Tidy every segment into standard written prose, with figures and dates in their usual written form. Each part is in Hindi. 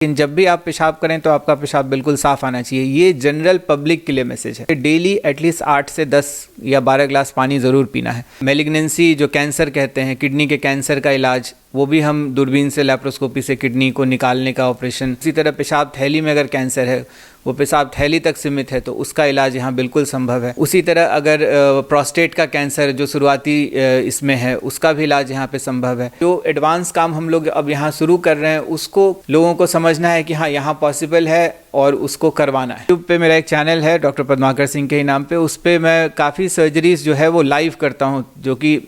लेकिन जब भी आप पेशाब करें तो आपका पेशाब बिल्कुल साफ आना चाहिए। ये जनरल पब्लिक के लिए मैसेज है। डेली एटलीस्ट 8 से 10 या 12 ग्लास पानी ज़रूर पीना है। मैलिग्नेंसी जो कैंसर कहते हैं, किडनी के कैंसर का इलाज, वो भी हम दूरबीन से लैप्रोस्कोपी से किडनी को निकालने का ऑपरेशन। इसी तरह पेशाब थैली में अगर कैंसर है, वो पेशाब थैली तक सीमित है तो उसका इलाज यहाँ बिल्कुल संभव है। उसी तरह अगर प्रोस्टेट का कैंसर जो शुरुआती इसमें है, उसका भी इलाज यहाँ पे संभव है। जो एडवांस काम हम लोग अब यहाँ शुरू कर रहे हैं उसको लोगों को समझना है कि हाँ यहाँ पॉसिबल है और उसको करवाना है। यूट्यूब पे मेरा एक चैनल है डॉक्टर पद्माकर सिंह के ही नाम पे, उस पर मैं काफ़ी सर्जरीज जो है वो लाइव करता हूँ, जो कि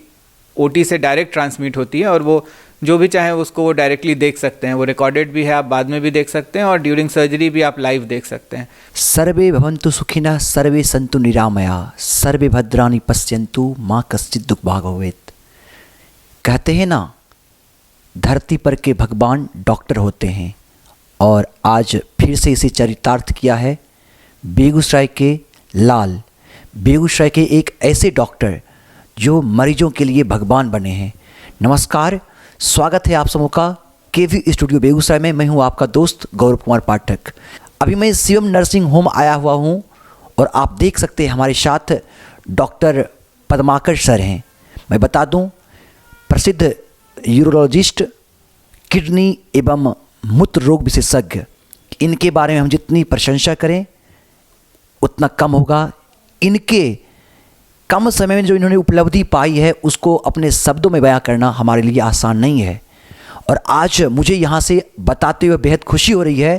ओटी से डायरेक्ट ट्रांसमिट होती है और वो जो भी चाहें उसको वो डायरेक्टली देख सकते हैं। वो रिकॉर्डेड भी है, आप बाद में भी देख सकते हैं और ड्यूरिंग सर्जरी भी आप लाइव देख सकते हैं। सर्वे भवन्तु सुखिनः, सर्वे सन्तु निरामया, सर्वे भद्राणि पश्यन्तु, माँ कश्चित् दुःख भाग् भवेत्। कहते हैं ना, धरती पर के भगवान डॉक्टर होते हैं और आज फिर से इसे चरितार्थ किया है बेगूसराय के लाल, बेगूसराय के एक ऐसे डॉक्टर जो मरीजों के लिए भगवान बने हैं। नमस्कार, स्वागत है आप सबों का केवी स्टूडियो बेगूसराय में। मैं हूं आपका दोस्त गौरव कुमार पाठक। अभी मैं शिवम नर्सिंग होम आया हुआ हूं और आप देख सकते हैं हमारे साथ डॉक्टर पद्माकर सर हैं। मैं बता दूं, प्रसिद्ध यूरोलॉजिस्ट, किडनी एवं मूत्र रोग विशेषज्ञ। इनके बारे में हम जितनी प्रशंसा करें उतना कम होगा। इनके कम समय में जो इन्होंने उपलब्धि पाई है उसको अपने शब्दों में बयां करना हमारे लिए आसान नहीं है। और आज मुझे यहाँ से बताते हुए बेहद खुशी हो रही है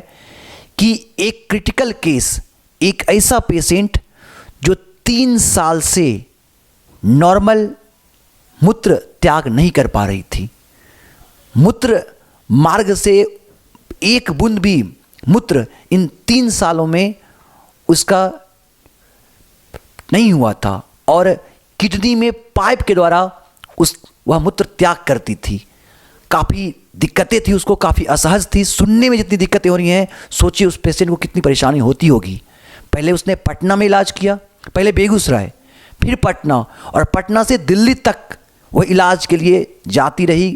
कि एक क्रिटिकल केस, एक ऐसा पेशेंट जो 3 साल से नॉर्मल मूत्र त्याग नहीं कर पा रही थी, मूत्र मार्ग से एक बूंद भी मूत्र इन 3 सालों में उसका नहीं हुआ था और किडनी में पाइप के द्वारा वह मूत्र त्याग करती थी। काफ़ी दिक्कतें थी उसको, काफ़ी असहज थी। सुनने में जितनी दिक्कतें हो रही हैं, सोचिए उस पेशेंट को कितनी परेशानी होती होगी। पहले उसने पटना में इलाज किया, पहले बेगूसराय, फिर पटना, और पटना से दिल्ली तक वह इलाज के लिए जाती रही,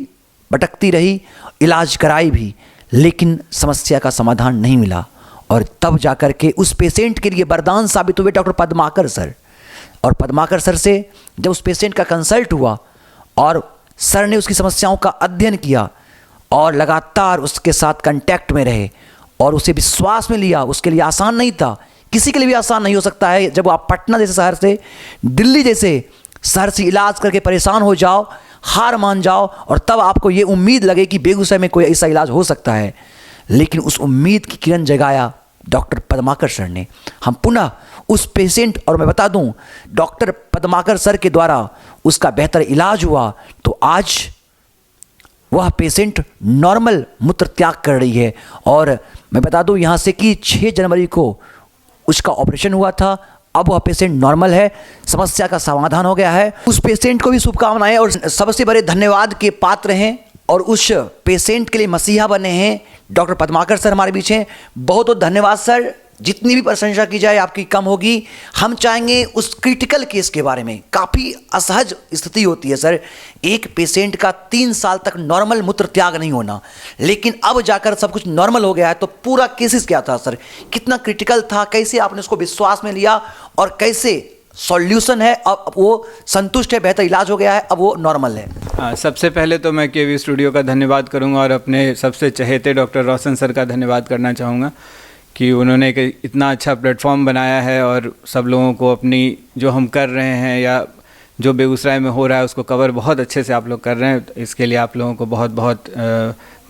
भटकती रही, इलाज कराई भी, लेकिन समस्या का समाधान नहीं मिला। और तब जाकर के उस पेशेंट के लिए वरदान साबित हुए डॉक्टर पद्माकर सर। और पद्माकर सर से जब उस पेशेंट का कंसल्ट हुआ और सर ने उसकी समस्याओं का अध्ययन किया और लगातार उसके साथ कांटेक्ट में रहे और उसे विश्वास में लिया। उसके लिए आसान नहीं था, किसी के लिए भी आसान नहीं हो सकता है जब आप पटना जैसे शहर से, दिल्ली जैसे शहर से इलाज करके परेशान हो जाओ, हार मान जाओ और तब आपको ये उम्मीद लगे कि बेगूसराय में कोई ऐसा इलाज हो सकता है। लेकिन उस उम्मीद की किरण जगाया डॉक्टर पद्माकर सर ने। हम पुनः उस पेशेंट, और मैं बता दूं डॉक्टर पद्माकर सर के द्वारा उसका बेहतर इलाज हुआ, तो आज वह पेशेंट नॉर्मल मूत्र त्याग कर रही है। और मैं बता दूं यहाँ से कि 6 जनवरी को उसका ऑपरेशन हुआ था। अब वह पेशेंट नॉर्मल है, समस्या का समाधान हो गया है। उस पेशेंट को भी शुभकामनाएं और सबसे बड़े धन्यवाद के पात्र हैं और उस पेशेंट के लिए मसीहा बने हैं डॉक्टर पद्माकर सर हमारे बीच हैं। बहुत बहुत धन्यवाद सर। जितनी भी प्रशंसा की जाए आपकी कम होगी। हम चाहेंगे उस क्रिटिकल केस के बारे में। काफ़ी असहज स्थिति होती है सर, एक पेशेंट का 3 साल तक नॉर्मल मूत्र त्याग नहीं होना, लेकिन अब जाकर सब कुछ नॉर्मल हो गया है। तो पूरा केसेस क्या था सर, कितना क्रिटिकल था, कैसे आपने उसको विश्वास में लिया और कैसे सॉल्यूशन है, अब वो संतुष्ट है, बेहतर इलाज हो गया है, अब वो नॉर्मल है? सबसे पहले तो मैं केवी स्टूडियो का धन्यवाद करूंगा और अपने सबसे चहेते डॉक्टर रोशन सर का धन्यवाद करना चाहूँगा कि उन्होंने एक इतना अच्छा प्लेटफॉर्म बनाया है और सब लोगों को अपनी जो हम कर रहे हैं या जो बेगूसराय में हो रहा है उसको कवर बहुत अच्छे से आप लोग कर रहे हैं। इसके लिए आप लोगों को बहुत बहुत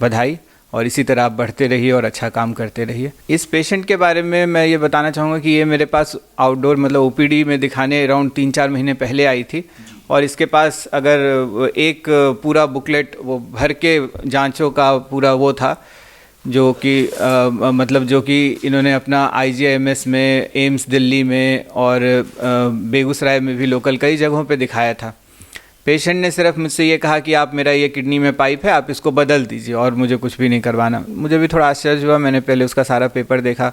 बधाई और इसी तरह आप बढ़ते रहिए और अच्छा काम करते रहिए। इस पेशेंट के बारे में मैं ये बताना चाहूँगा कि ये मेरे पास आउटडोर मतलब ओपीडी में दिखाने अराउंड 3-4 महीने पहले आई थी और इसके पास अगर एक पूरा बुकलेट वो भर के जांचों का पूरा वो था जो कि मतलब जो कि इन्होंने अपना IGIMS में, एम्स दिल्ली में और बेगूसराय में भी लोकल कई जगहों पे दिखाया था। पेशेंट ने सिर्फ मुझसे ये कहा कि आप मेरा ये किडनी में पाइप है, आप इसको बदल दीजिए और मुझे कुछ भी नहीं करवाना। मुझे भी थोड़ा आश्चर्य हुआ। मैंने पहले उसका सारा पेपर देखा,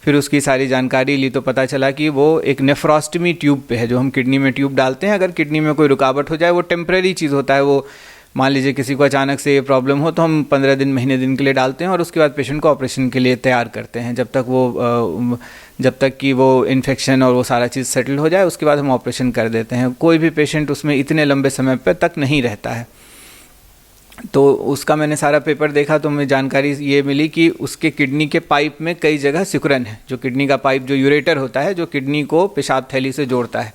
फिर उसकी सारी जानकारी ली तो पता चला कि वो एक नेफ्रोस्टमी ट्यूब पे है, जो हम किडनी में ट्यूब डालते हैं। अगर किडनी में कोई रुकावट हो जाए, वो टेम्परेरी चीज़ होता है, वो मान लीजिए किसी को अचानक से ये प्रॉब्लम हो तो हम 15 दिन महीने दिन के लिए डालते हैं और उसके बाद पेशेंट को ऑपरेशन के लिए तैयार करते हैं। जब तक कि वो इन्फेक्शन और वो सारा चीज़ सेटल हो जाए उसके बाद हम ऑपरेशन कर देते हैं। कोई भी पेशेंट उसमें इतने लंबे समय पर तक नहीं रहता है। तो उसका मैंने सारा पेपर देखा तो मुझे जानकारी ये मिली कि उसके किडनी के पाइप में कई जगह सिकुड़न है। जो किडनी का पाइप, जो यूरेटर होता है, जो किडनी को पेशाब थैली से जोड़ता है,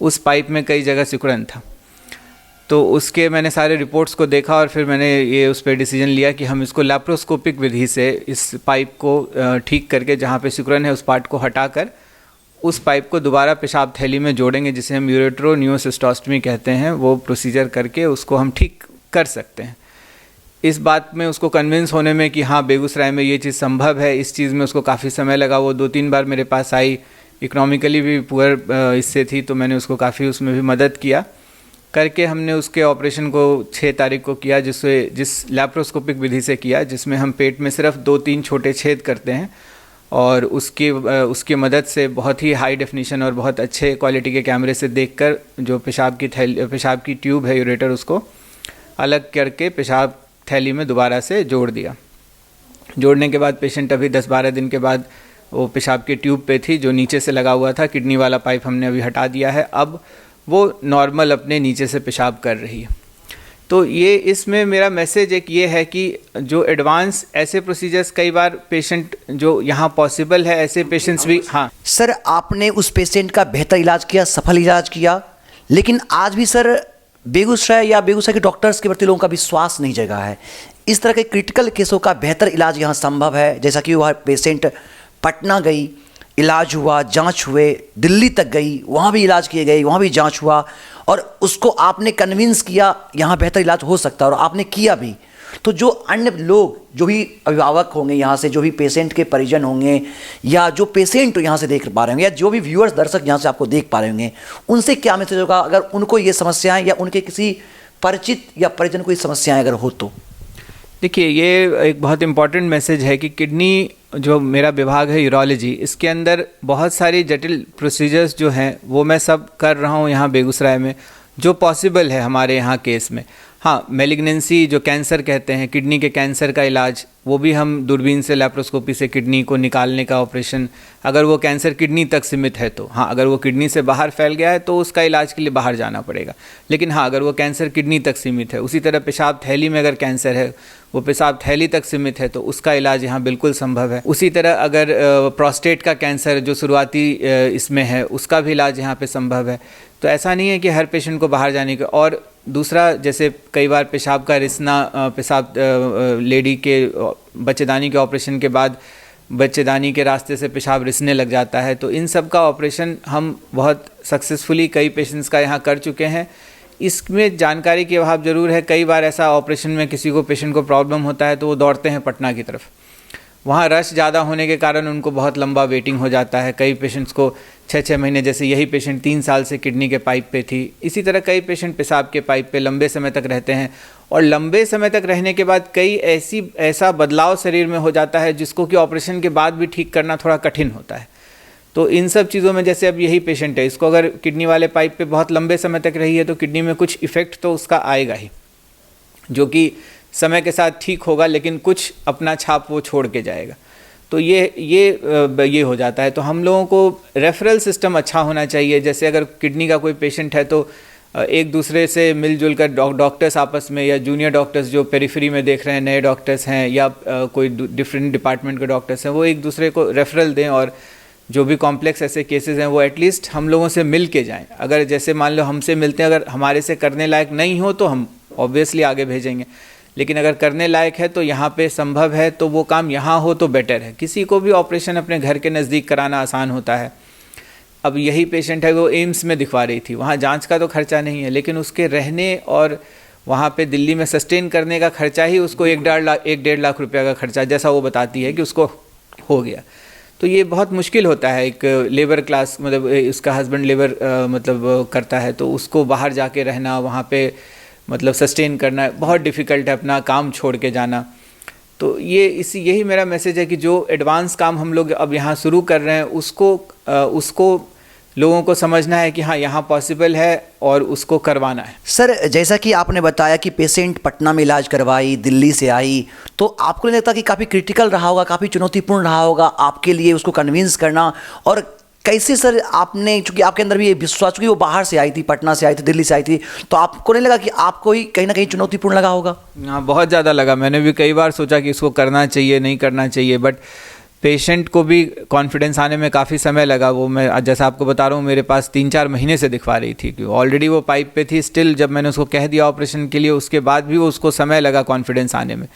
उस पाइप में कई जगह सिकुड़न था। तो उसके मैंने सारे रिपोर्ट्स को देखा और फिर मैंने ये उस पर डिसीजन लिया कि हम इसको लैप्रोस्कोपिक विधि से इस पाइप को ठीक करके, जहाँ पे सिकुड़न है उस पार्ट को हटाकर उस पाइप को दोबारा पेशाब थैली में जोड़ेंगे, जिसे हम यूरेट्रोनियोसिस्टोस्टमी कहते हैं। वो प्रोसीजर करके उसको हम ठीक कर सकते हैं। इस बात में उसको कन्विंस होने में कि हाँ बेगूसराय में ये चीज़ संभव है, इस चीज़ में उसको काफ़ी समय लगा। वो 2-3 बार मेरे पास आई, इकोनॉमिकली भी पुअर इससे थी, तो मैंने उसको काफ़ी उसमें भी मदद किया करके हमने उसके ऑपरेशन को 6 तारीख को किया, जिस लैप्रोस्कोपिक विधि से किया, जिसमें हम पेट में सिर्फ 2-3 छोटे छेद करते हैं और उसकी मदद से बहुत ही हाई डेफिनेशन और बहुत अच्छे क्वालिटी के कैमरे से देखकर जो पेशाब की ट्यूब है, यूरेटर, उसको अलग करके पेशाब थैली में दोबारा से जोड़ दिया। जोड़ने के बाद पेशेंट अभी 10-12 दिन के बाद वो पेशाब की ट्यूब पे थी, जो नीचे से लगा हुआ था। किडनी वाला पाइप हमने अभी हटा दिया है, अब वो नॉर्मल अपने नीचे से पेशाब कर रही है। तो ये इसमें मेरा मैसेज एक ये है कि जो एडवांस ऐसे प्रोसीजर्स कई बार पेशेंट जो यहाँ पॉसिबल है, ऐसे पेशेंट्स भी। हाँ सर, आपने उस पेशेंट का बेहतर इलाज किया, सफल इलाज किया, लेकिन आज भी सर बेगूसराय या बेगूसराय के डॉक्टर्स के प्रति लोगों का विश्वास नहीं जगा है। इस तरह के क्रिटिकल केसों का बेहतर इलाज यहाँ संभव है, जैसा कि वह पेशेंट पटना गई, इलाज हुआ, जांच हुए, दिल्ली तक गई, वहाँ भी इलाज किए गए, वहाँ भी जांच हुआ और उसको आपने कन्विंस किया यहाँ बेहतर इलाज हो सकता है और आपने किया भी। तो जो अन्य लोग, जो भी अभिभावक होंगे यहाँ से, जो भी पेशेंट के परिजन होंगे या जो पेशेंट यहाँ से देख पा रहे होंगे या जो भी व्यूअर्स दर्शक यहाँ से आपको देख पा रहे होंगे, उनसे क्या मैसेज होगा अगर उनको ये समस्याएं या उनके किसी परिचित या परिजन को ये समस्याएं अगर हो तो? देखिए, ये एक बहुत इम्पॉर्टेंट मैसेज है कि किडनी, जो मेरा विभाग है यूरोलॉजी, इसके अंदर बहुत सारी जटिल प्रोसीजर्स जो हैं वो मैं सब कर रहा हूँ यहाँ बेगूसराय में, जो पॉसिबल है हमारे यहाँ केस में। हाँ, मैलिग्नेंसी, जो कैंसर कहते हैं, किडनी के कैंसर का इलाज, वो भी हम दूरबीन से, लैप्रोस्कोपी से किडनी को निकालने का ऑपरेशन, अगर वो कैंसर किडनी तक सीमित है तो। हाँ, अगर वो किडनी से बाहर फैल गया है तो उसका इलाज के लिए बाहर जाना पड़ेगा, लेकिन हाँ अगर वो कैंसर किडनी तक सीमित है। उसी तरह पेशाब थैली में अगर कैंसर है, वो पेशाब थैली तक सीमित है तो उसका इलाज यहाँ बिल्कुल संभव है। उसी तरह अगर प्रोस्टेट का कैंसर जो शुरुआती इसमें है, उसका भी इलाज यहाँ पे संभव है। तो ऐसा नहीं है कि हर पेशेंट को बाहर जाने का। और दूसरा, जैसे कई बार पेशाब का रिसना, पेशाब लेडी के बच्चेदानी के ऑपरेशन के बाद बच्चेदानी के रास्ते से पेशाब रिसने लग जाता है, तो इन सब का ऑपरेशन हम बहुत सक्सेसफुली कई पेशेंट्स का यहाँ कर चुके हैं। इसमें जानकारी के अभाव ज़रूर है। कई बार ऐसा ऑपरेशन में किसी को, पेशेंट को प्रॉब्लम होता है तो वो दौड़ते हैं पटना की तरफ। वहाँ रश ज़्यादा होने के कारण उनको बहुत लंबा वेटिंग हो जाता है। कई पेशेंट्स को 6-6 महीने, जैसे यही पेशेंट 3 साल से किडनी के पाइप पे थी। इसी तरह कई पेशेंट पेशाब के पाइप पे लंबे समय तक रहते हैं और लंबे समय तक रहने के बाद कई ऐसा बदलाव शरीर में हो जाता है जिसको कि ऑपरेशन के बाद भी ठीक करना थोड़ा कठिन होता है। तो इन सब चीज़ों में, जैसे अब यही पेशेंट है, इसको अगर किडनी वाले पाइप पे बहुत लंबे समय तक रही है तो किडनी में कुछ इफ़ेक्ट तो उसका आएगा ही, जो कि समय के साथ ठीक होगा, लेकिन कुछ अपना छाप वो छोड़ के जाएगा। तो ये हो जाता है। तो हम लोगों को रेफरल सिस्टम अच्छा होना चाहिए। जैसे अगर किडनी का कोई पेशेंट है तो एक दूसरे से मिलजुल कर डॉक्टर्स आपस में, या जूनियर डॉक्टर्स जो पेरिफेरी में देख रहे हैं, नए डॉक्टर्स हैं या कोई डिफरेंट डिपार्टमेंट के डॉक्टर्स हैं, वो एक दूसरे को रेफरल दें और जो भी कॉम्प्लेक्स ऐसे केसेस हैं वो एटलीस्ट हम लोगों से मिल के जाएँ। अगर जैसे मान लो हमसे मिलते हैं, अगर हमारे से करने लायक नहीं हो तो हम ऑब्वियसली आगे भेजेंगे, लेकिन अगर करने लायक है तो यहाँ पे संभव है तो वो काम यहाँ हो तो बेटर है। किसी को भी ऑपरेशन अपने घर के नज़दीक कराना आसान होता है। अब यही पेशेंट है, वो एम्स में दिखवा रही थी, वहाँ जांच का तो खर्चा नहीं है, लेकिन उसके रहने और वहाँ पे दिल्ली में सस्टेन करने का खर्चा ही उसको 1-1.5 लाख रुपये का खर्चा, जैसा वो बताती है कि उसको हो गया। तो ये बहुत मुश्किल होता है। एक लेबर क्लास, मतलब उसका हस्बैंड लेबर करता है, तो उसको बाहर जाके रहना, वहाँ पे मतलब सस्टेन करना बहुत डिफ़िकल्ट है, अपना काम छोड़ के जाना। तो यही मेरा मैसेज है कि जो एडवांस काम हम लोग अब यहाँ शुरू कर रहे हैं उसको लोगों को समझना है कि हाँ यहाँ पॉसिबल है और उसको करवाना है। सर जैसा कि आपने बताया कि पेशेंट पटना में इलाज करवाई, दिल्ली से आई, तो आपको नहीं लगता कि काफ़ी क्रिटिकल रहा होगा, काफ़ी चुनौतीपूर्ण रहा होगा आपके लिए उसको कन्विंस करना? और कैसे सर आपने, चूंकि आपके अंदर भी ये विश्वास, चूंकि वो बाहर से आई थी, पटना से आई थी, दिल्ली से आई थी, तो आपको नहीं लगा कि आपको ही कहीं ना कहीं चुनौतीपूर्ण लगा होगा? हाँ, बहुत ज़्यादा लगा। मैंने भी कई बार सोचा कि इसको करना चाहिए नहीं करना चाहिए, बट पेशेंट को भी कॉन्फिडेंस आने में काफ़ी समय लगा। वो मैं जैसा आपको बता रहा हूँ, मेरे पास 3-4 महीने से दिखवा रही थी कि ऑलरेडी वो पाइप पे थी। स्टिल जब मैंने उसको कह दिया ऑपरेशन के लिए, उसके बाद भी वो उसको समय लगा कॉन्फिडेंस आने में।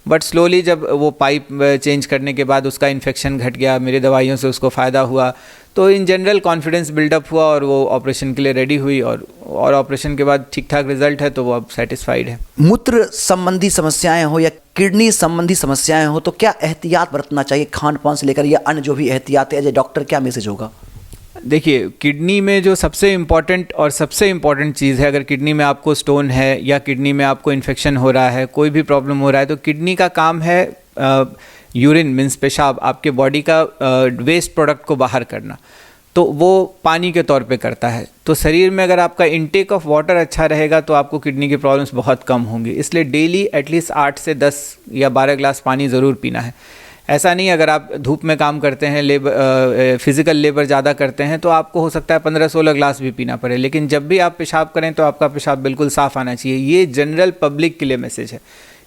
बट स्लोली जब वो पाइप चेंज करने के बाद उसका इन्फेक्शन घट गया, मेरी दवाइयों से उसको फ़ायदा हुआ, तो इन जनरल कॉन्फिडेंस बिल्डअप हुआ और वो ऑपरेशन के लिए रेडी हुई। और ऑपरेशन के बाद ठीक ठाक रिजल्ट है, तो वो अब सेटिस्फाइड है। मूत्र संबंधी समस्याएं हो या किडनी संबंधी समस्याएं हो, तो क्या एहतियात बरतना चाहिए खान पान से लेकर, या अन्य जो भी एहतियात है, एज ए डॉक्टर क्या मैसेज होगा? देखिए, किडनी में जो सबसे इम्पॉर्टेंट चीज़ है, अगर किडनी में आपको स्टोन है या किडनी में आपको इन्फेक्शन हो रहा है, कोई भी प्रॉब्लम हो रहा है, तो किडनी का काम है यूरिन मीन्स पेशाब, आपके बॉडी का वेस्ट प्रोडक्ट को बाहर करना। तो वो पानी के तौर पे करता है। तो शरीर में अगर आपका इनटेक ऑफ वाटर अच्छा रहेगा तो आपको किडनी की प्रॉब्लम्स बहुत कम होंगी। इसलिए डेली एटलीस्ट 8 से 10 या 12 ग्लास पानी ज़रूर पीना है। ऐसा नहीं, अगर आप धूप में काम करते हैं, फिजिकल लेबर ज़्यादा करते हैं, तो आपको हो सकता है 15-16 ग्लास भी पीना पड़े, लेकिन जब भी आप पेशाब करें तो आपका पेशाब बिल्कुल साफ़ आना चाहिए। ये जनरल पब्लिक के लिए मैसेज है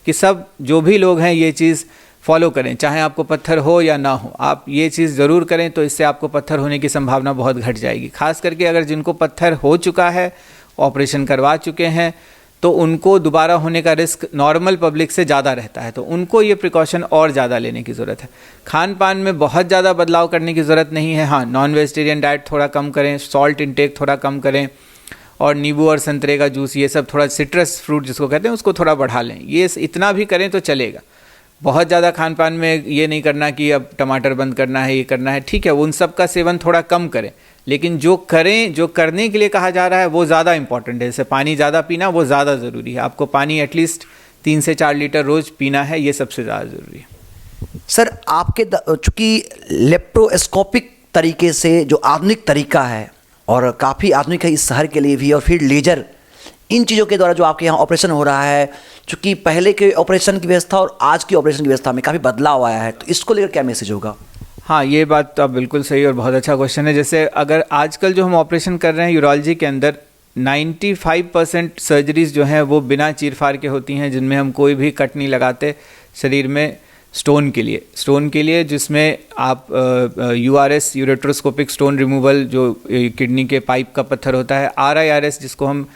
कि सब जो भी लोग हैं ये चीज़ फॉलो करें, चाहे आपको पत्थर हो या ना हो, आप ये चीज़ ज़रूर करें, तो इससे आपको पत्थर होने की संभावना बहुत घट जाएगी। खास करके अगर जिनको पत्थर हो चुका है, ऑपरेशन करवा चुके हैं, तो उनको दोबारा होने का रिस्क नॉर्मल पब्लिक से ज़्यादा रहता है, तो उनको ये प्रिकॉशन और ज़्यादा लेने की ज़रूरत है। खान पान में बहुत ज़्यादा बदलाव करने की ज़रूरत नहीं है। हाँ, नॉन वेजिटेरियन डाइट थोड़ा कम करें, सॉल्ट इंटेक थोड़ा कम करें, और नींबू और संतरे का जूस, ये सब थोड़ा सिट्रस फ्रूट जिसको कहते हैं उसको थोड़ा बढ़ा लें। ये इतना भी करें तो चलेगा। बहुत ज़्यादा खान पान में ये नहीं करना कि अब टमाटर बंद करना है, ये करना है, ठीक है, उन सब का सेवन थोड़ा कम करें, लेकिन जो करने के लिए कहा जा रहा है वो ज़्यादा इंपॉर्टेंट है। जैसे पानी ज़्यादा पीना, वो ज़्यादा ज़रूरी है। आपको पानी एटलीस्ट 3 से 4 लीटर रोज़ पीना है, ये सबसे ज़्यादा ज़रूरी है। सर आपके चूँकि लेप्रोस्कोपिक तरीके से जो आधुनिक तरीका है, और काफ़ी आधुनिक है इस शहर के लिए भी, और फिर लेजर, इन चीज़ों के द्वारा जो आपके यहाँ ऑपरेशन हो रहा है, चूँकि पहले के ऑपरेशन की व्यवस्था और आज की ऑपरेशन की व्यवस्था में काफ़ी बदलाव आया है, तो इसको लेकर क्या मैसेज होगा? हाँ, ये बात तो आप बिल्कुल सही और बहुत अच्छा क्वेश्चन है। जैसे अगर आजकल जो हम ऑपरेशन कर रहे हैं यूरोलॉजी के अंदर, 95% सर्जरीज़ जो हैं वो बिना चीरफाड़ के होती हैं, जिनमें हम कोई भी कट नहीं लगाते शरीर में स्टोन के लिए जिसमें आप URS यूरेट्रोस्कोपिक स्टोन रिमूवल, जो किडनी के पाइप का पत्थर होता है, RIRS जिसको हम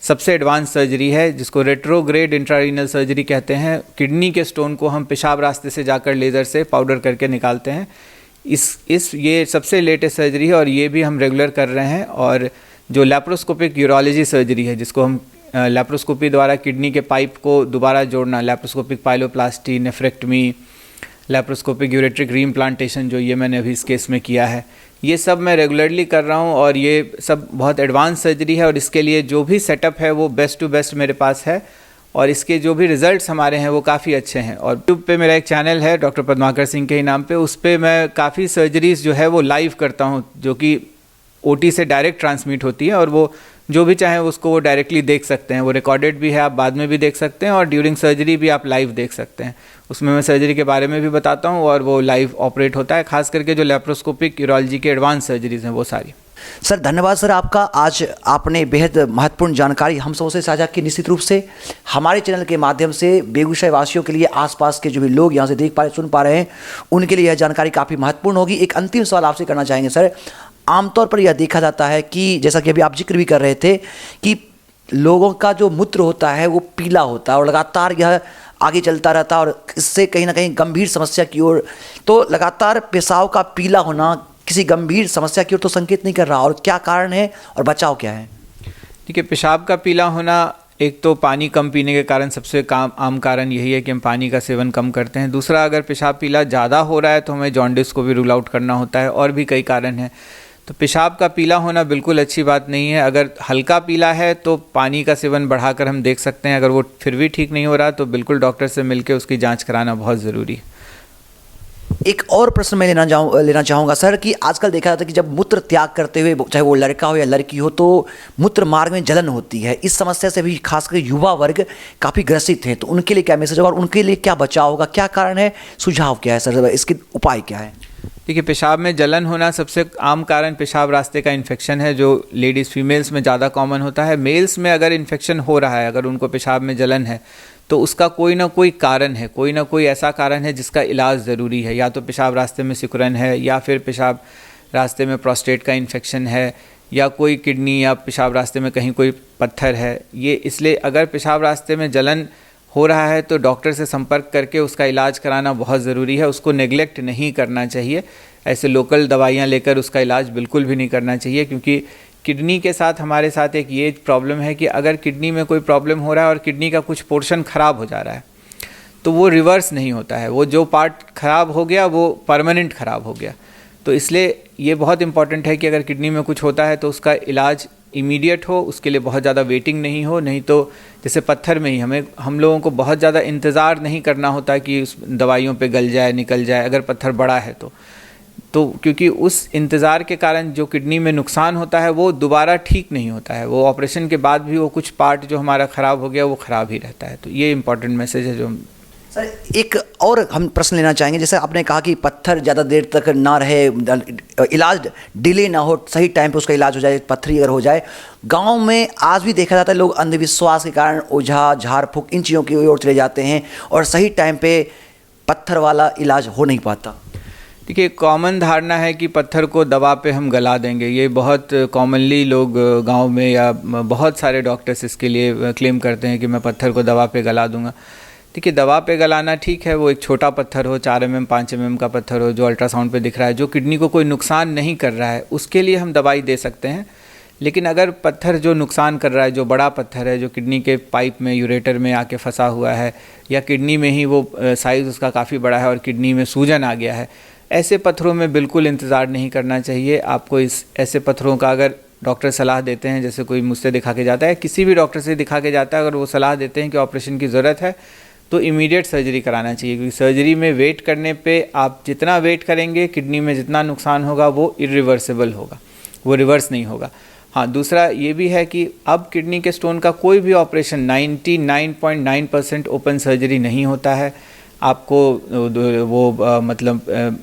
सबसे एडवांस सर्जरी है, जिसको रेट्रोग्रेड इंट्रारीनल सर्जरी कहते हैं। किडनी के स्टोन को हम पेशाब रास्ते से जाकर लेज़र से पाउडर करके निकालते हैं। ये सबसे लेटेस्ट सर्जरी है और ये भी हम रेगुलर कर रहे हैं। और जो लैप्रोस्कोपिक यूरोलॉजी सर्जरी है, जिसको हम लैप्रोस्कोपी द्वारा किडनी के पाइप को दोबारा जोड़ना, लैप्रोस्कोपिक पाइलोप्लास्टी, नेफ्रेक्टमी, लैप्रोस्कोपिक यूरेट्रिक रीइम्प्लांटेशन, जो ये मैंने अभी इस केस में किया है, ये सब मैं रेगुलरली कर रहा हूँ। और ये सब बहुत एडवांस सर्जरी है और इसके लिए जो भी सेटअप है वो बेस्ट टू बेस्ट मेरे पास है, और इसके जो भी रिजल्ट्स हमारे हैं वो काफ़ी अच्छे हैं। और यूट्यूब पे मेरा एक चैनल है डॉक्टर पद्माकर सिंह के ही नाम पे, उस पर मैं काफ़ी सर्जरीज़ जो है वो लाइव करता हूँ, जो कि OT से डायरेक्ट ट्रांसमिट होती है, और वो जो भी चाहें उसको वो डायरेक्टली देख सकते हैं। वो रिकॉर्डेड भी है, आप बाद में भी देख सकते हैं, और ड्यूरिंग सर्जरी भी आप लाइव देख सकते हैं। उसमें मैं सर्जरी के बारे में भी बताता हूँ और वो लाइव ऑपरेट होता है, खास करके जो लैप्रोस्कोपिक यूरोलॉजी के एडवांस सर्जरीज़ हैं वो सारी। सर धन्यवाद सर आपका, आज आपने बेहद महत्वपूर्ण जानकारी हम सबसे साझा की। निश्चित रूप से हमारे चैनल के माध्यम से बेगूसराय वासियों के लिए, आसपास के जो भी लोग यहाँ से देख पा रहे, सुन पा रहे हैं, उनके लिए यह जानकारी काफ़ी महत्वपूर्ण होगी। एक अंतिम सवाल आपसे करना चाहेंगे सर। आमतौर पर यह देखा जाता है कि जैसा कि अभी आप जिक्र भी कर रहे थे कि लोगों का जो मूत्र होता है वो पीला होता है और लगातार यह आगे चलता रहता है, और इससे कहीं ना कहीं गंभीर समस्या की ओर, तो लगातार पेशाब का पीला होना किसी गंभीर समस्या की ओर तो संकेत नहीं कर रहा, और क्या कारण है और बचाव क्या है? ठीक है, पेशाब का पीला होना, एक तो पानी कम पीने के कारण सबसे आम कारण यही है कि हम पानी का सेवन कम करते हैं। दूसरा, अगर पेशाब पीला ज़्यादा हो रहा है तो हमें जॉन्डिस को भी रूल आउट करना होता है, और भी कई कारण हैं। तो पेशाब का पीला होना बिल्कुल अच्छी बात नहीं है। अगर हल्का पीला है तो पानी का सेवन बढ़ाकर हम देख सकते हैं। अगर वो फिर भी ठीक नहीं हो रहा तो बिल्कुल डॉक्टर से मिलकर उसकी जांच कराना बहुत ज़रूरी है। एक और प्रश्न मैं लेना चाहूँगा सर कि आजकल देखा जाता है कि जब मूत्र त्याग करते हुए चाहे वो लड़का हो या लड़की हो तो मूत्र मार्ग में जलन होती है। इस समस्या से भी खासकर युवा वर्ग काफ़ी ग्रसित है, तो उनके लिए क्या मैसेज होगा और उनके लिए क्या बचाव होगा, क्या कारण है, सुझाव क्या है सर, इसके उपाय क्या है? देखिए, पेशाब में जलन होना सबसे आम कारण पेशाब रास्ते का इन्फेक्शन है, जो लेडीज़ फीमेल्स में ज़्यादा कॉमन होता है। मेल्स में अगर इन्फेक्शन हो रहा है, अगर उनको पेशाब में जलन है, तो उसका कोई ना कोई कारण है, कोई ना कोई ऐसा कारण है जिसका इलाज ज़रूरी है। या तो पेशाब रास्ते में सिकुड़न है, या फिर पेशाब रास्ते में प्रोस्टेट का इन्फेक्शन है, या कोई किडनी या पेशाब रास्ते में कहीं कोई पत्थर है। ये इसलिए अगर पेशाब रास्ते में जलन हो रहा है तो डॉक्टर से संपर्क करके उसका इलाज कराना बहुत ज़रूरी है। उसको नेग्लेक्ट नहीं करना चाहिए। ऐसे लोकल दवाइयाँ लेकर उसका इलाज बिल्कुल भी नहीं करना चाहिए, क्योंकि किडनी के साथ हमारे साथ एक ये प्रॉब्लम है कि अगर किडनी में कोई प्रॉब्लम हो रहा है और किडनी का कुछ पोर्शन ख़राब हो जा रहा है तो वो रिवर्स नहीं होता है। वो जो पार्ट ख़राब हो गया वो परमानेंट ख़राब हो गया। तो इसलिए ये बहुत इंपॉर्टेंट है कि अगर किडनी में कुछ होता है तो उसका इलाज इमीडिएट हो, उसके लिए बहुत ज़्यादा वेटिंग नहीं हो। नहीं तो जैसे पत्थर में ही हम लोगों को बहुत ज़्यादा इंतज़ार नहीं करना होता कि उस दवाइयों पे गल जाए, निकल जाए अगर पत्थर बड़ा है तो क्योंकि उस इंतज़ार के कारण जो किडनी में नुकसान होता है वो दोबारा ठीक नहीं होता है। वो ऑपरेशन के बाद भी वो कुछ पार्ट जो हमारा ख़राब हो गया वो ख़राब ही रहता है। तो ये इंपॉर्टेंट मैसेज है जो सर। एक और हम प्रश्न लेना चाहेंगे, जैसे आपने कहा कि पत्थर ज़्यादा देर तक ना रहे, इलाज डिले ना हो, सही टाइम पे उसका इलाज हो जाए, पत्थरी अगर हो जाए। गांव में आज भी देखा जाता है लोग अंधविश्वास के कारण ओझा, झाड़ फूक इन चीज़ों की ओर चले जाते हैं और सही टाइम पे पत्थर वाला इलाज हो नहीं पाता। देखिए, कॉमन धारणा है कि पत्थर को दवा पे हम गला देंगे। ये बहुत कॉमनली लोग गांव में या बहुत सारे डॉक्टर्स इसके लिए क्लेम करते हैं कि मैं पत्थर को दवा पे गला दूंगा। देखिए, दवा पे गलाना ठीक है, वो एक छोटा पत्थर हो, 4 mm 5 mm का पत्थर हो जो अल्ट्रासाउंड पे दिख रहा है, जो किडनी को कोई नुकसान नहीं कर रहा है, उसके लिए हम दवाई दे सकते हैं। लेकिन अगर पत्थर जो नुकसान कर रहा है, जो बड़ा पत्थर है, जो किडनी के पाइप में, यूरेटर में आके फंसा हुआ है, या किडनी में ही वो साइज़ उसका काफ़ी बड़ा है और किडनी में सूजन आ गया है, ऐसे पत्थरों में बिल्कुल इंतज़ार नहीं करना चाहिए। आपको ऐसे पत्थरों का अगर डॉक्टर सलाह देते हैं, जैसे कोई मुझसे दिखा के जाता है, किसी भी डॉक्टर से दिखा के जाता है, अगर वो सलाह देते हैं कि ऑपरेशन की ज़रूरत है तो इमीडिएट सर्जरी कराना चाहिए। क्योंकि सर्जरी में वेट करने पे आप जितना वेट करेंगे, किडनी में जितना नुकसान होगा वो इरिवर्सिबल होगा, वो रिवर्स नहीं होगा। हाँ, दूसरा ये भी है कि अब किडनी के स्टोन का कोई भी ऑपरेशन 99.9% ओपन सर्जरी नहीं होता है। आपको वो मतलब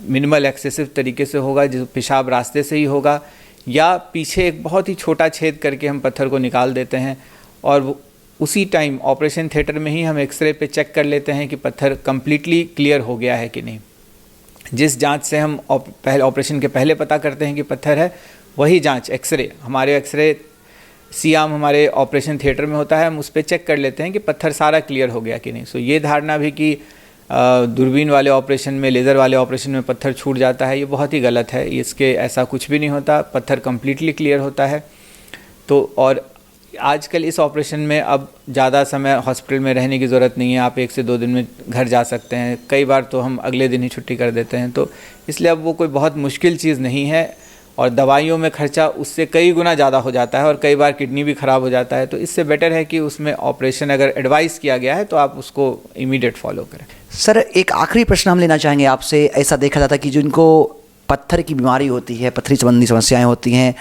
मिनिमल एक्सेसिव तरीके से होगा, जो पेशाब रास्ते से ही होगा, या पीछे एक बहुत ही छोटा छेद करके हम पत्थर को निकाल देते हैं और उसी टाइम ऑपरेशन थिएटर में ही हम एक्सरे पे चेक कर लेते हैं कि पत्थर कम्प्लीटली क्लियर हो गया है कि नहीं। जिस जांच से हम पहले ऑपरेशन के पहले पता करते हैं कि पत्थर है, वही जांच एक्सरे, हमारे एक्सरे सीआम हमारे ऑपरेशन थिएटर में होता है, हम उस पर चेक कर लेते हैं कि पत्थर सारा क्लियर हो गया कि नहीं। सो ये धारणा भी कि दूरबीन वाले ऑपरेशन में, लेज़र वाले ऑपरेशन में पत्थर छूट जाता है, ये बहुत ही गलत है। इसके ऐसा कुछ भी नहीं होता, पत्थर कम्प्लीटली क्लियर होता है। तो और आजकल इस ऑपरेशन में अब ज़्यादा समय हॉस्पिटल में रहने की ज़रूरत नहीं है, आप 1 से 2 दिन में घर जा सकते हैं। कई बार तो हम अगले दिन ही छुट्टी कर देते हैं। तो इसलिए अब वो कोई बहुत मुश्किल चीज़ नहीं है और दवाइयों में खर्चा उससे कई गुना ज़्यादा हो जाता है और कई बार किडनी भी ख़राब हो जाता है। तो इससे बेटर है कि उसमें ऑपरेशन अगर एडवाइस किया गया है तो आप उसको इमीडिएट फॉलो करें। सर, एक आखिरी प्रश्न हम लेना चाहेंगे आपसे। ऐसा देखा जाता है कि जिनको पत्थर की बीमारी होती है, पत्थरी संबंधी समस्याएं होती हैं,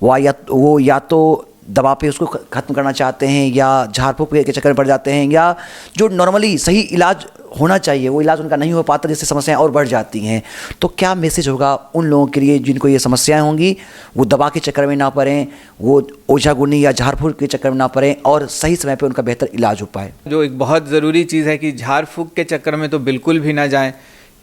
वो या तो दवा पे उसको ख़त्म करना चाहते हैं या झाड़ फूक के चक्कर में पड़ जाते हैं, या जो नॉर्मली सही इलाज होना चाहिए वो इलाज उनका नहीं हो पाता, जिससे समस्याएं और बढ़ जाती हैं। तो क्या मैसेज होगा उन लोगों के लिए जिनको ये समस्याएं होंगी, वो दवा के चक्कर में ना पड़ें, वो ओझा गुनी या झाड़ फूक के चक्कर में ना पड़ें और सही समय पे उनका बेहतर इलाज हो पाए? जो एक बहुत ज़रूरी चीज़ है कि झाड़ फूक के चक्कर में तो बिल्कुल भी ना जाएँ,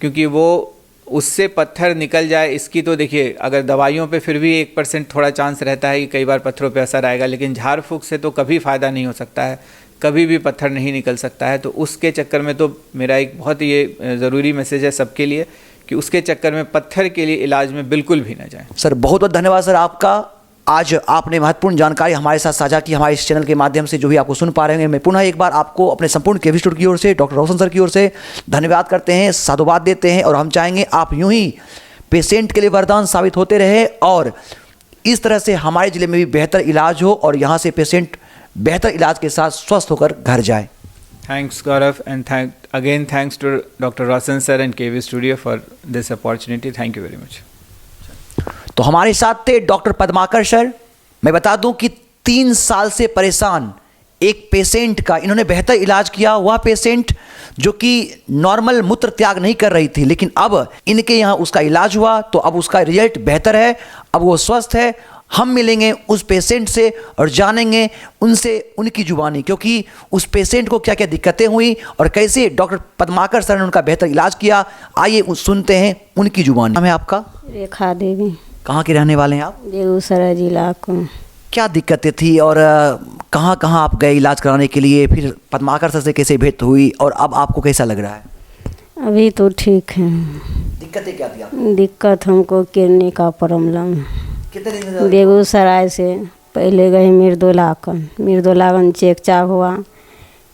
क्योंकि वो उससे पत्थर निकल जाए इसकी तो देखिए, अगर दवाइयों पे फिर भी 1% थोड़ा चांस रहता है कि कई बार पत्थरों पे असर आएगा, लेकिन झाड़ फूक से तो कभी फ़ायदा नहीं हो सकता है, कभी भी पत्थर नहीं निकल सकता है। तो उसके चक्कर में तो मेरा एक बहुत ही ये ज़रूरी मैसेज है सबके लिए कि उसके चक्कर में पत्थर के लिए इलाज में बिल्कुल भी ना जाएँ। सर, बहुत बहुत धन्यवाद सर आपका। आज आपने महत्वपूर्ण जानकारी हमारे साथ साझा की हमारे इस चैनल के माध्यम से, जो भी आपको सुन पा रहे हैं। मैं पुनः एक बार आपको अपने संपूर्ण केवी स्टूडियो की ओर से, डॉक्टर रोशन सर की ओर से धन्यवाद करते हैं, साधुवाद देते हैं और हम चाहेंगे आप यूं ही पेशेंट के लिए वरदान साबित होते रहे और इस तरह से हमारे ज़िले में भी बेहतर इलाज हो और यहाँ से पेशेंट बेहतर इलाज के साथ स्वस्थ होकर घर जाए। Thanks, Gaurav, and thanks to Dr. Roshan sir and KV Studio for this opportunity. Thank you very much. तो हमारे साथ थे डॉक्टर पद्माकर सर। मैं बता दूं कि 3 साल से परेशान एक पेशेंट का इन्होंने बेहतर इलाज किया। वह पेशेंट जो कि नॉर्मल मूत्र त्याग नहीं कर रही थी, लेकिन अब इनके यहाँ उसका इलाज हुआ तो अब उसका रिजल्ट बेहतर है, अब वो स्वस्थ है। हम मिलेंगे उस पेशेंट से और जानेंगे उनसे उनकी जुबानी, क्योंकि उस पेशेंट को क्या क्या दिक्कतें हुई और कैसे डॉक्टर पद्माकर सर ने उनका बेहतर इलाज किया। आइए सुनते हैं उनकी जुबानी। नाम है आपका? रेखा देवी। कहाँ के रहने वाले हैं आप? बेगूसराय जिला को। क्या दिक्कतें थी और कहाँ कहाँ आप गए इलाज कराने के लिए, फिर पद्माकर सर से कैसे भेंट हुई और अब आपको कैसा लग रहा है? अभी तो ठीक है। दिक्कतें क्या थी आपको? दिक्कत हमको किडनी का प्रॉब्लम। कितने दिन से? बेगूसराय से पहले गए मृदुलागन चेक चाक हुआ,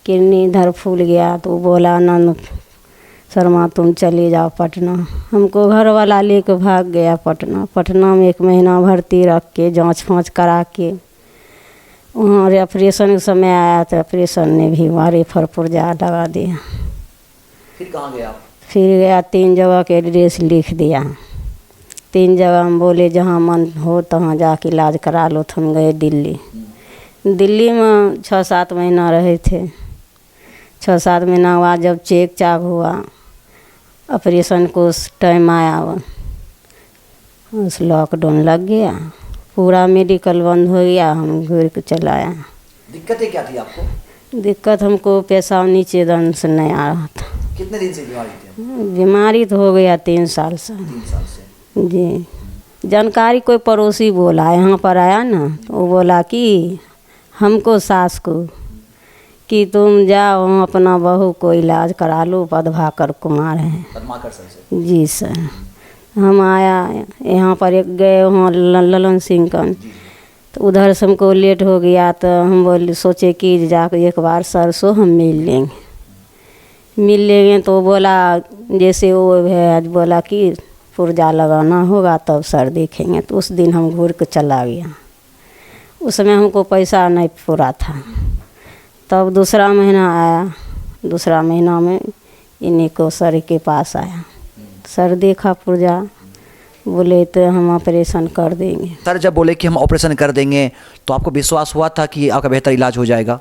किडनी इधर फूल गया तो बोला आनंद शर्मा तुम चले जाओ पटना। हमको घर वाला लेके भाग गया पटना में 1 महीना भर्ती रख के जांच फाँच करा के वहाँ ऑपरेशन के समय आया तो ऑपरेशन ने भी वहाँ रेफर पुर्जा लगा दिया। फिर कहाँ गए आप? फिर गया 3 जगह के एड्रेस लिख दिया। 3 जगह हम बोले जहाँ मन हो तहाँ जाके इलाज करा लो। तो हम गए दिल्ली में 6-7 महीना रहे थे। 6-7 महीना बाद जब चेक चाक हुआ, ऑपरेशन को उस टाइम आया, उस लॉकडाउन लग गया, पूरा मेडिकल बंद हो गया, हम घूर के चला आया। दिक्कतें क्या थी आपको? दिक्कत हमको पेशाब नीचे दम से नहीं आ रहा था। कितने दिन से बीमारी थी? बीमारी तो हो गया 3 साल से। 3 साल से। जी, जानकारी कोई पड़ोसी बोला, यहाँ पर आया ना तो वो बोला कि हमको सास को कि तुम जाओ अपना बहू को इलाज करा लो, पद्माकर कुमार हैं। पद्माकर सर से? जी सर। हम आया यहाँ पर एक गए वहाँ ललन सिंह का, तो उधर से हमको लेट हो गया तो हम बोले सोचे कि जाकर एक बार सर से हम मिल लेंगे। तो बोला जैसे वो है आज बोला कि पुर्जा लगाना होगा तब सर देखेंगे। तो उस दिन हम घूर के चला गया। उसमें हमको पैसा नहीं पूरा था। तब दूसरा महीना आया, दूसरा महीना में इन्हीं को सर के पास आया। सर देखा पुर्जा, बोले तो हम ऑपरेशन कर देंगे। सर जब बोले कि हम ऑपरेशन कर देंगे तो आपको विश्वास हुआ था कि आपका बेहतर इलाज हो जाएगा?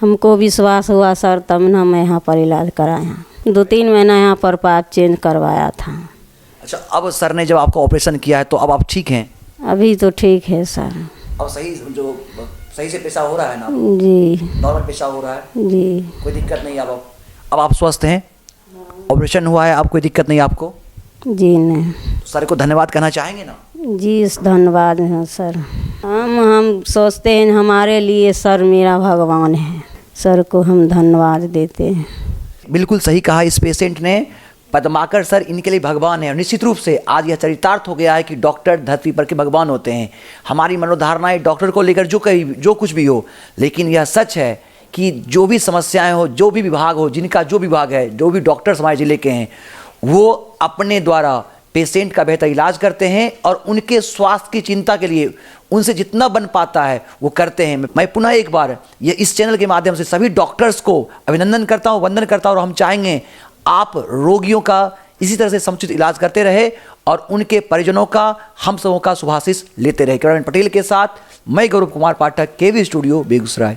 हमको विश्वास हुआ सर, तब ना मैं यहाँ पर इलाज कराया। 2-3 महीना यहाँ पर पाइप चेंज करवाया था। अच्छा, अब सर ने जब आपको ऑपरेशन किया है तो अब आप ठीक हैं? अभी तो ठीक है सर। अब सही से पेशाब हो रहा है ना? जी, नॉर्मल पेशाब हो रहा है? जी, कोई दिक्कत नहीं। अब आप स्वस्थ हैं? ऑपरेशन हुआ है, अब कोई दिक्कत नहीं आपको? जी नहीं। सर को धन्यवाद कहना चाहेंगे ना? जी धन्यवाद है सर। हम सोचते हैं हमारे लिए सर मेरा भगवान है, सर को हम धन्यवाद देते हैं। बिल्कुल सही कहा इस पेशेंट ने। पद्माकर सर इनके लिए भगवान है और निश्चित रूप से आज यह चरितार्थ हो गया है कि डॉक्टर धरती पर के भगवान होते हैं। हमारी मनोधारणाएं डॉक्टर को लेकर जो कुछ भी हो, लेकिन यह सच है कि जो भी समस्याएं हो, जो भी विभाग हो, जिनका जो विभाग है, जो भी डॉक्टर्स हमारे ज़िले के हैं, वो अपने द्वारा पेशेंट का बेहतर इलाज करते हैं और उनके स्वास्थ्य की चिंता के लिए उनसे जितना बन पाता है वो करते हैं। मैं पुनः एक बार ये इस चैनल के माध्यम से सभी डॉक्टर्स को अभिनंदन करता हूँ, वंदन करता हूँ और हम चाहेंगे आप रोगियों का इसी तरह से समुचित इलाज करते रहे और उनके परिजनों का, हम सबों का शुभाशीष लेते रहे। किरण पटेल के साथ मैं गौरव कुमार पाठक, केवी स्टूडियो, बेगूसराय।